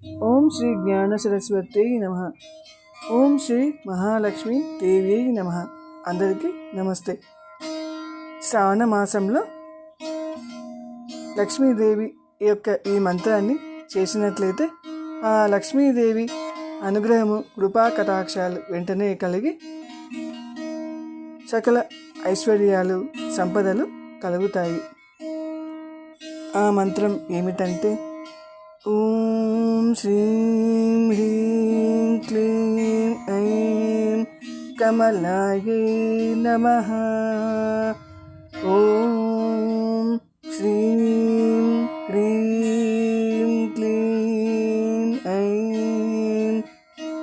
ఓం శ్రీ జ్ఞాన సరస్వతి నమః. ఓం శ్రీ మహాలక్ష్మి దేవి నమః. అందరికీ నమస్తే. శ్రావణ మాసంలో లక్ష్మీదేవి యొక్క ఈ మంత్రాన్ని చేసినట్లయితే ఆ లక్ష్మీదేవి అనుగ్రహము కృపా కటాక్షాలు వెంటనే కలిగి సకల ఐశ్వర్యాలు సంపదలు కలుగుతాయి. ఆ మంత్రం ఏమిటంటే ఓం శ్రీం హ్రీం క్లీం ఐం కమలాయై నమః. ఓం శ్రీం హ్రీం క్లీం ఐం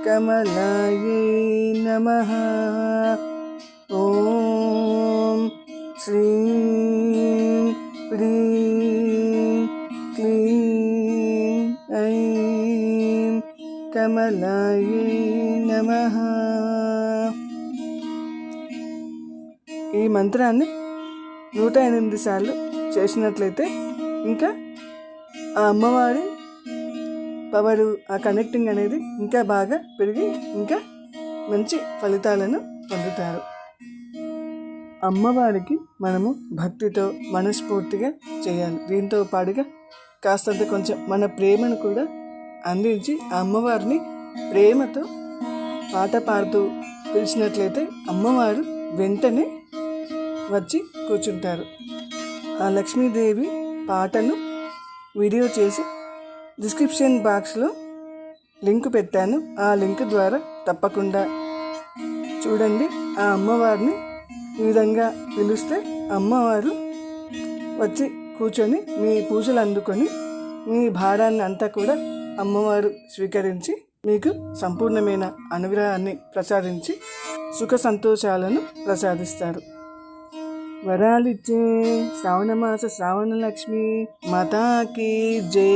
కమలాయై నమః. ఓం శ్రీం హ్రీం క్లీం ఐం కమలాయై నమః. ఈ మంత్రాన్ని 108 సార్లు చేసినట్లయితే ఇంకా ఆ అమ్మవారి పవరు, ఆ కనెక్టింగ్ అనేది ఇంకా బాగా పెరిగి ఇంకా మంచి ఫలితాలను పొందుతారు. అమ్మవారికి మనము భక్తితో మనస్ఫూర్తిగా చేయాలి. దీంతో పాటుగా కాస్తంత కొంచెం మన ప్రేమను కూడా అందించి ఆ అమ్మవారిని ప్రేమతో పాట పాడుతూ పిలిచినట్లయితే అమ్మవారు వెంటనే వచ్చి కూర్చుంటారు. ఆ లక్ష్మీదేవి పాటను వీడియో చేసి డిస్క్రిప్షన్ బాక్స్లో లింక్ పెట్టాను. ఆ లింక్ ద్వారా తప్పకుండా చూడండి. ఆ అమ్మవారిని ఈ విధంగా పిలిస్తే అమ్మవారు వచ్చి కూర్చొని మీ పూజలు అందుకొని మీ భారాన్ని అంతా కూడా అమ్మవారు స్వీకరించి మీకు సంపూర్ణమైన అనుగ్రహాన్ని ప్రసాదించి సుఖ సంతోషాలను ప్రసాదిస్తారు. వరాలిచ్చే శ్రావణ మాస శ్రావణ లక్ష్మి మాతాకి జై.